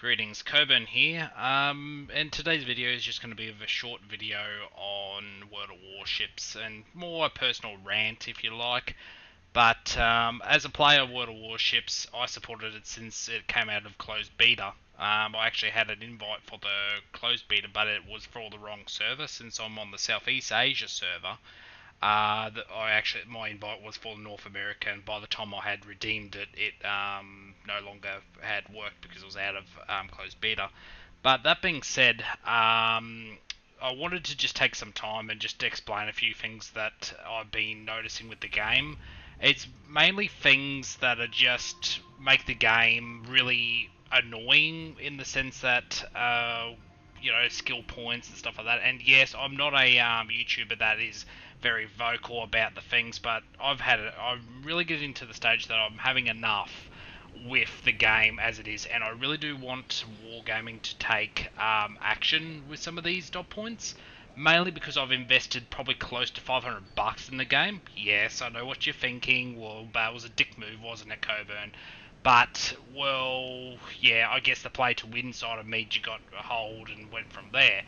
Greetings, Coburn here, and today's video is just going to be a short video on World of Warships and more a personal rant if you like. But as a player of World of Warships, I supported it since it came out of closed beta. I actually had an invite for the closed beta, but it was for the wrong server since I'm on the Southeast Asia server. My invite was for North America, and by the time I had redeemed it, it no longer had worked because it was out of closed beta. But that being said, I wanted to just take some time and just explain a few things that I've been noticing with the game. It's mainly things that are just make the game really annoying in the sense that skill points and stuff like that. And yes, I'm not a YouTuber that is very vocal about the things, but I'm really getting to the stage that I'm having enough with the game as it is, and I really do want Wargaming to take action with some of these dot points, mainly because I've invested probably close to $500 in the game. Yes, I know what you're thinking. Well, that was a dick move, wasn't it, Coburn? But, well, yeah, I guess the play to win side of me got a hold and went from there.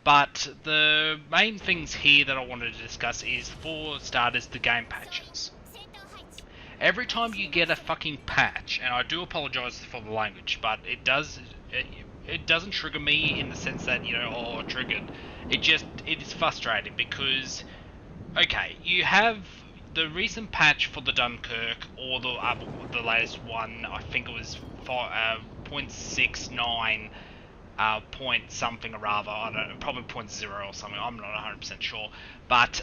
But the main things here that I wanted to discuss is, for starters, the game patches. Every time you get a fucking patch, and I do apologise for the language, but it doesn't trigger me in the sense that, triggered. It is frustrating because, okay, you have the recent patch for the Dunkirk, or the latest one, I think it was 0.69, point something or other, I don't know, probably 0.0 or something, I'm not 100% sure, but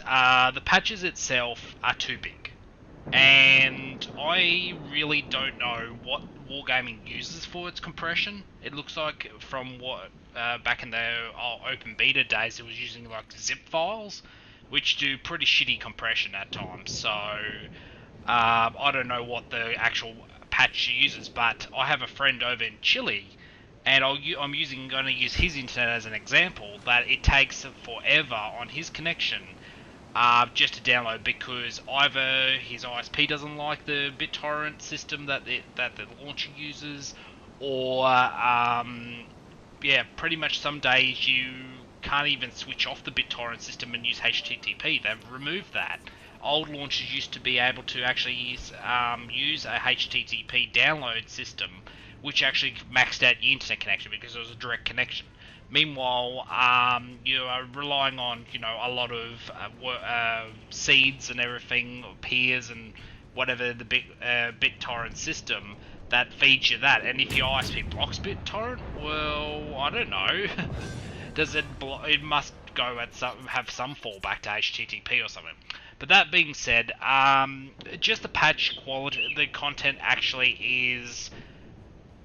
the patches itself are too big, and I really don't know what Wargaming uses for its compression. It looks like from what, back in the open beta days, it was using like zip files, which do pretty shitty compression at times, so I don't know what the actual patch uses, but I have a friend over in Chile, and I'm going to use his internet as an example, that it takes forever on his connection just to download, because either his ISP doesn't like the BitTorrent system that the launcher uses, or pretty much some days you can't even switch off the BitTorrent system and use HTTP. They've removed that. Old launchers used to be able to actually use a HTTP download system, which actually maxed out your internet connection because it was a direct connection. Meanwhile, you are relying on a lot of seeds and everything, or peers and whatever the BitTorrent system that feeds you that. And if your ISP blocks BitTorrent, well, I don't know. Does it? It must go at have some fallback to HTTP or something. But that being said, just the patch quality, the content actually is.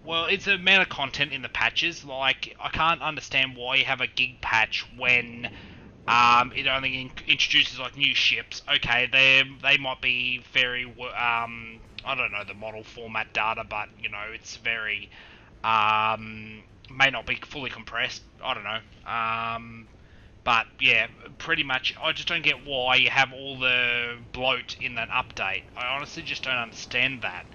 Well, it's the amount of content in the patches. Like, I can't understand why you have a gig patch when it only introduces like new ships. Okay, they might be very I don't know the model format data, but it's very may not be fully compressed. I don't know. But yeah, pretty much, I just don't get why you have all the bloat in that update. I honestly just don't understand that.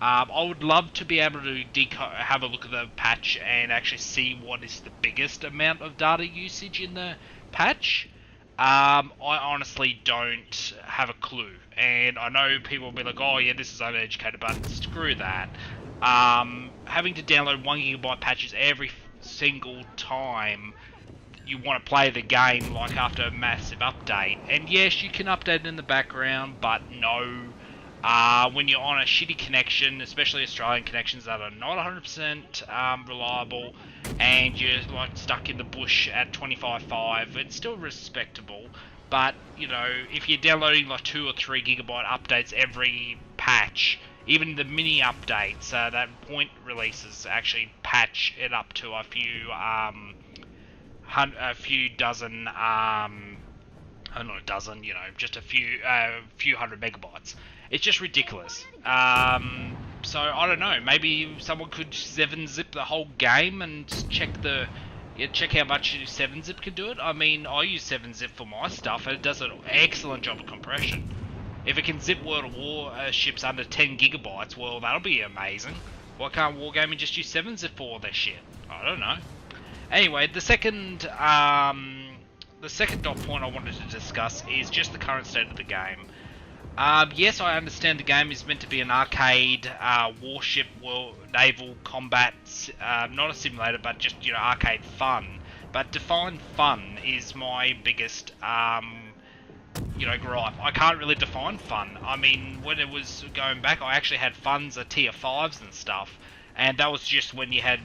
I would love to be able to have a look at the patch and actually see what is the biggest amount of data usage in the patch. I honestly don't have a clue, and I know people will be like, oh yeah, this is uneducated, but screw that. Having to download 1GB patches every single time you want to play the game, like after a massive update, and yes, you can update it in the background, but no. When you're on a shitty connection, especially Australian connections that are not 100% reliable, and you're like stuck in the bush at 25.5, it's still respectable. But if you're downloading like 2 or 3 gigabyte updates every patch, even the mini updates, that point releases actually patch it up to a few dozen. Not a dozen, just a few hundred megabytes. It's just ridiculous. So I don't know. Maybe someone could 7-zip the whole game and check how much 7-zip can do it. I mean, I use 7-zip for my stuff, and it does an excellent job of compression. If it can zip World of Warships under 10 gigabytes, well, that'll be amazing. Why can't Wargaming just use 7s for all their shit? I don't know. Anyway, the second dot point I wanted to discuss is just the current state of the game. Yes, I understand the game is meant to be an arcade warship naval combat, not a simulator, but just arcade fun. But define fun is my biggest gripe. I can't really define fun. I mean, when it was going back, I actually had funds at tier 5s and stuff, and that was just when you had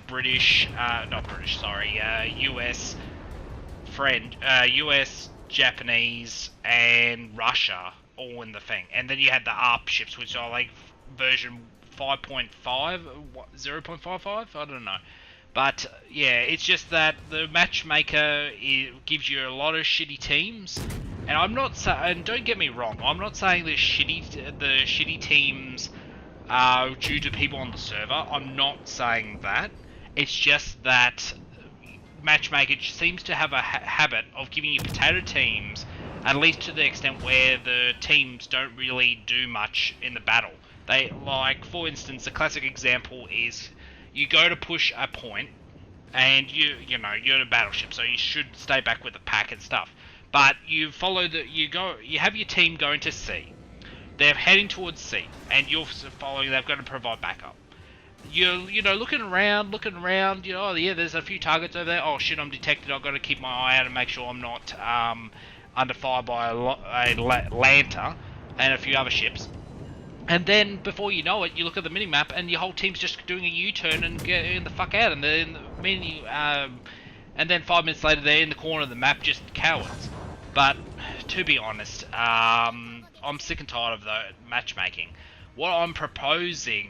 US, Japanese, and Russia all in the thing. And then you had the ARP ships, which are like version 5.5, 0.55, I don't know. But yeah, it's just that the matchmaker gives you a lot of shitty teams, and and don't get me wrong, I'm not saying the shitty teams are due to people on the server. I'm not saying that. It's just that matchmaker seems to have a habit of giving you potato teams, at least to the extent where the teams don't really do much in the battle. For instance, a classic example is you go to push a point, and you're in a battleship, so you should stay back with the pack and stuff. But you have your team going to C. They're heading towards C, and you're following. They've got to provide backup. You're looking around. Oh yeah, there's a few targets over there. Oh shit, I'm detected. I've got to keep my eye out and make sure I'm not under fire by a Lanta and a few other ships. And then, before you know it, you look at the minimap and your whole team's just doing a U-turn and getting the fuck out. And then, and then 5 minutes later, they're in the corner of the map, just cowards. But, to be honest, I'm sick and tired of the matchmaking. What I'm proposing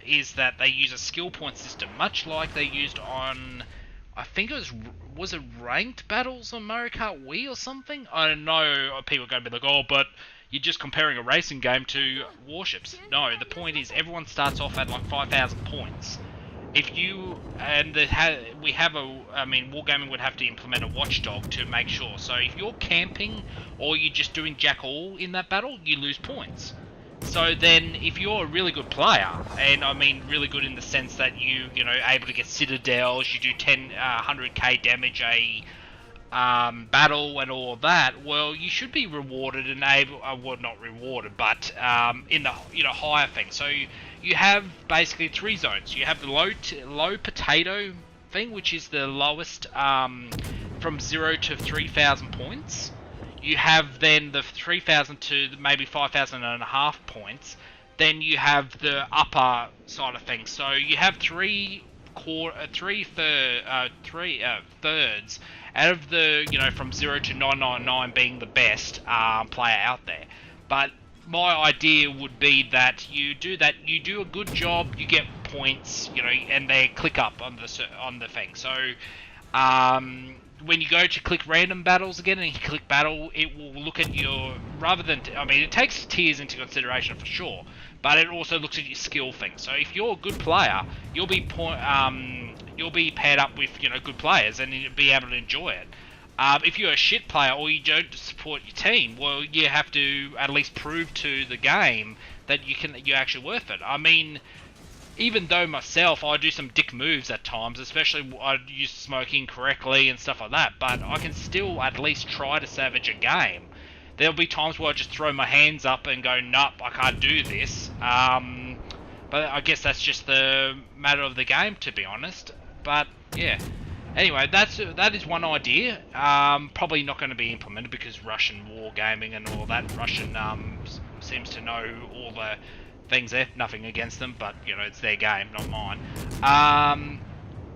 is that they use a skill point system, much like they used on, I think it was it ranked battles on Mario Kart Wii or something? I don't know, people are going to be like, oh, but you're just comparing a racing game to warships. No, the point is everyone starts off at like 5,000 points. Wargaming would have to implement a watchdog to make sure. So if you're camping or you're just doing jack all in that battle, you lose points. So then, if you're a really good player, and I mean really good in the sense that able to get citadels, you do 100k damage a battle and all that, well, you should be rewarded and not rewarded, but in the higher thing. So you have basically 3 zones. You have the low potato thing, which is the lowest from 0 to 3,000 points. You have then the 3,000 to maybe 5,000 and a half points. Then you have the upper side of things. So you have three thirds out of the from 0 to 999 being the best player out there. But my idea would be that you do a good job, you get points, and they click up on the thing. So when you go to click random battles again and you click battle, it will look at your, it takes tiers into consideration for sure, but it also looks at your skill thing. So if you're a good player, you'll be paired up with good players and you'll be able to enjoy it. If you're a shit player or you don't support your team, well, you have to at least prove to the game that you're actually worth it. I mean, even though myself, I do some dick moves at times, especially I use smoking correctly and stuff like that, but I can still at least try to salvage a game. There'll be times where I just throw my hands up and go, nope, I can't do this. But I guess that's just the matter of the game, to be honest. But, yeah. Anyway, that is one idea. Probably not going to be implemented because Russian wargaming and all that. Russian seems to know all the things there. Nothing against them, but it's their game, not mine.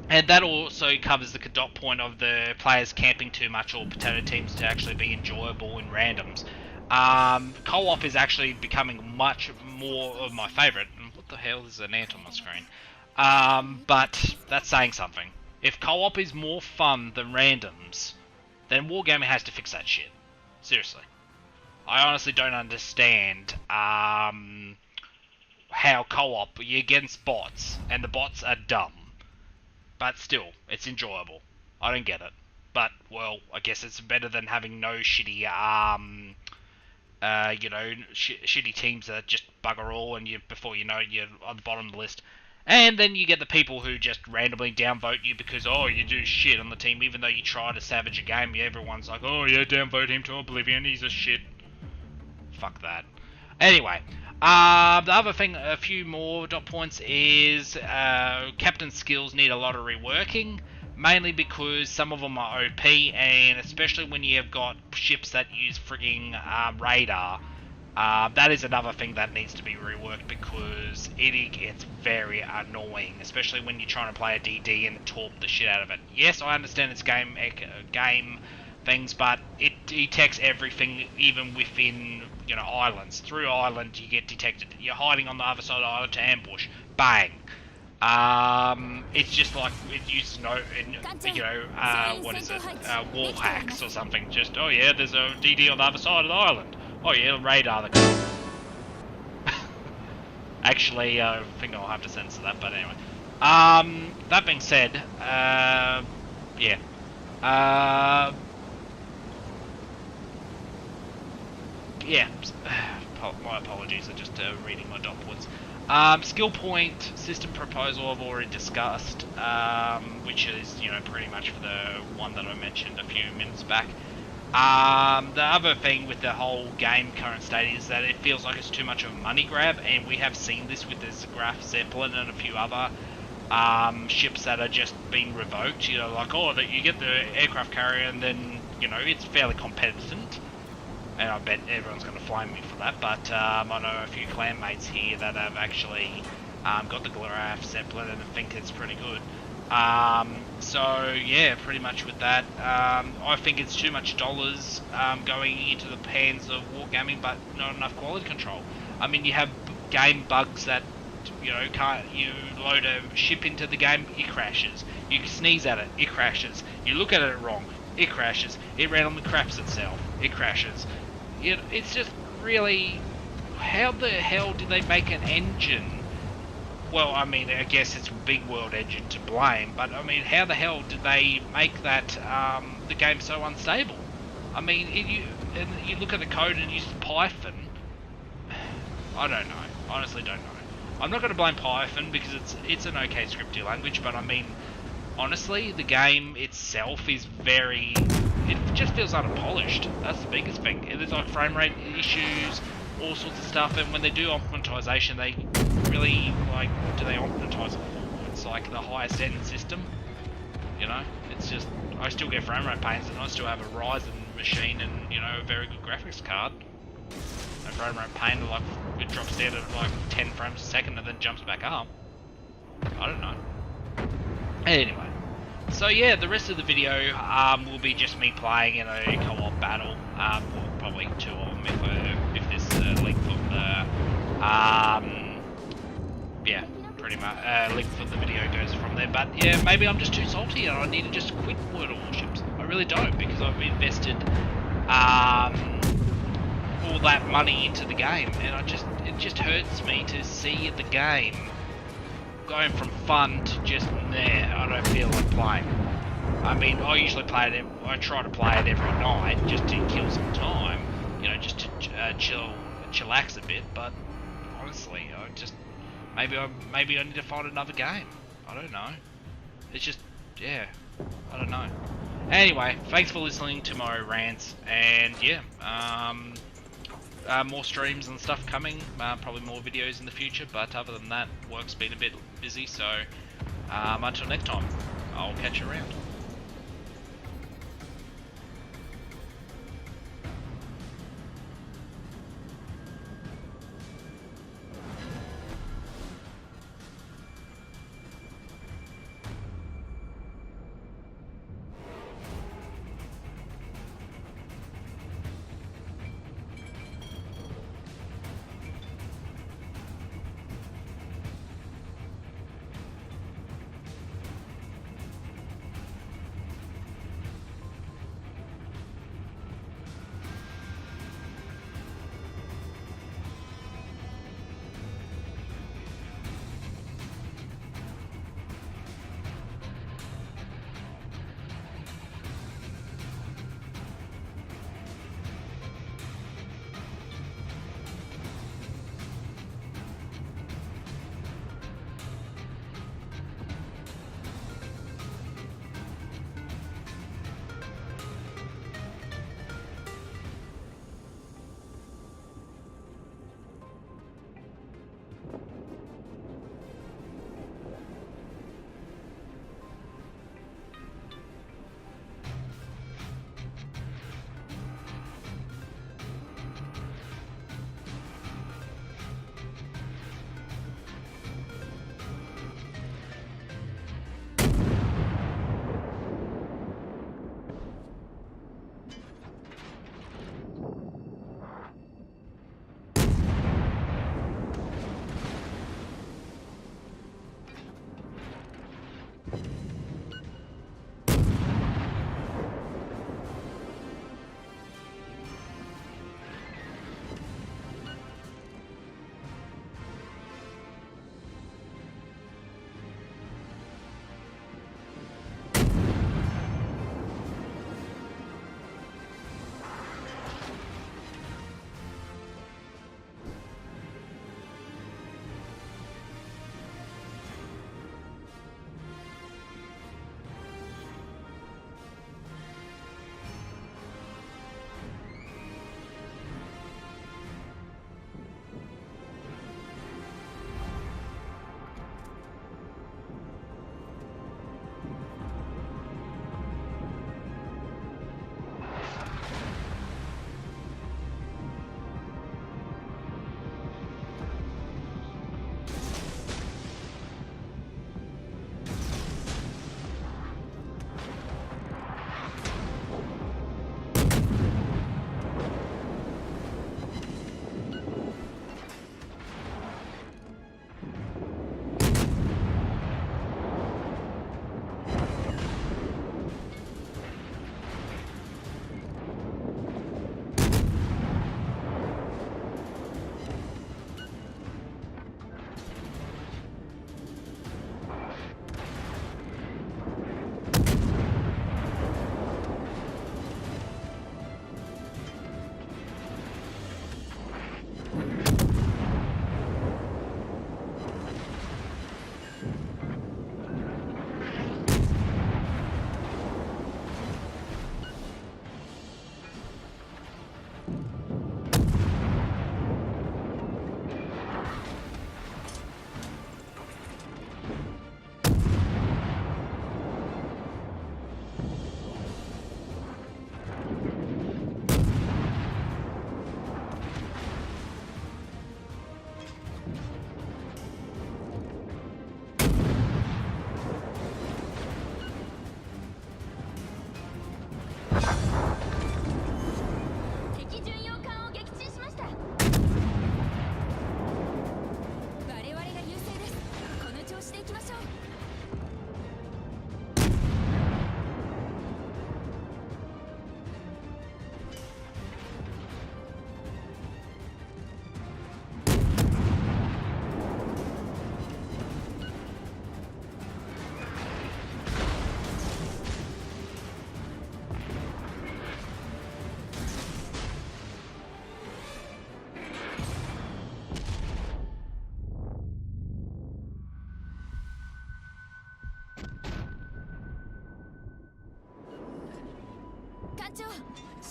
And that also covers the dot point of the players camping too much or potato teams to actually be enjoyable in randoms. Co-op is actually becoming much more of my favourite. What the hell is an ant on my screen? But that's saying something. If co-op is more fun than randoms, then Wargaming has to fix that shit. Seriously. I honestly don't understand how co-op, you're against bots, and the bots are dumb. But still, it's enjoyable. I don't get it. But, well, I guess it's better than having no shitty, shitty teams that just bugger all, and before you know it, you're on the bottom of the list. And then you get the people who just randomly downvote you because, oh, you do shit on the team, even though you try to savage a game. Everyone's like, oh yeah, downvote him to oblivion, he's a shit. Fuck that. Anyway, the other thing, a few more dot points is captain skills need a lot of reworking, mainly because some of them are OP, and especially when you have got ships that use frigging radar. That is another thing that needs to be reworked because it gets very annoying, especially when you're trying to play a DD and torp the shit out of it. Yes, I understand it's game things, but it detects everything, even within islands. Through island, you get detected. You're hiding on the other side of the island to ambush. Bang. It's just like it uses what is it? Wall hacks or something. Just oh yeah, there's a DD on the other side of the island. Oh yeah, radar. Actually, I think I'll have to censor that. But anyway, that being said, yeah. Yeah, my apologies, I'm just reading my dot points. Skill point system proposal I've already discussed, which is, pretty much for the one that I mentioned a few minutes back. The other thing with the whole game current state is that it feels like it's too much of a money grab, and we have seen this with the Graf Zeppelin and a few other ships that are just being revoked. Like, oh, that you get the aircraft carrier and then, it's fairly competent. And I bet everyone's going to flame me for that, but I know a few clan mates here that have actually got the Graf Zeppelin and think it's pretty good. So yeah, pretty much with that, I think it's too much dollars going into the hands of wargaming, but not enough quality control. I mean, you have game bugs that you load a ship into the game, it crashes. You sneeze at it, it crashes. You look at it wrong, it crashes. It randomly craps itself, it crashes. It's just really, how the hell did they make an engine? Well, I mean, I guess it's Big World Engine to blame, but I mean, how the hell did they make that the game so unstable? I mean, you look at the code and use Python. I don't know. Honestly, don't know. I'm not going to blame Python because it's an okay scripting language, but I mean, honestly, the game itself is very. It just feels unpolished. That's the biggest thing. There's like frame rate issues, all sorts of stuff, and when they do optimization, they really what do they optimize it for? It's like the highest end system. It's just I still get frame rate pains, and I still have a Ryzen machine and a very good graphics card. And frame rate pain, it drops down to 10 frames a second and then jumps back up. I don't know. Anyway. So yeah, the rest of the video will be just me playing in a co-op battle. Well, probably two of them if this link from the yeah, pretty much link from the video goes from there. But yeah, maybe I'm just too salty and I need to just quit World of Warships. I really don't, because I've invested all that money into the game, and it just hurts me to see the game going from fun to just I don't feel like playing. I mean, I usually play it. I try to play it every night just to kill some time, just to chillax a bit. But honestly, maybe I need to find another game. I don't know. It's just I don't know. Anyway, thanks for listening to my rants, and yeah, more streams and stuff coming, probably more videos in the future, but other than that, work's been a bit busy, so until next time, I'll catch you around.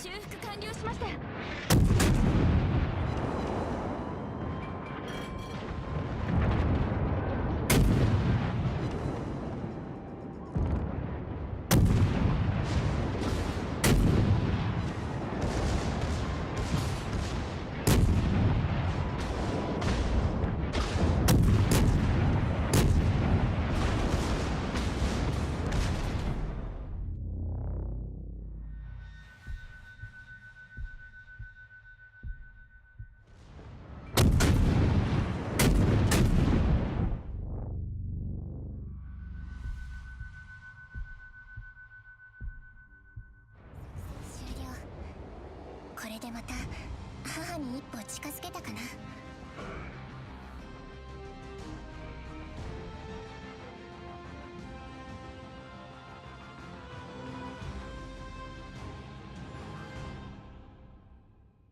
修復完了しました。これでまた母に一歩近づけ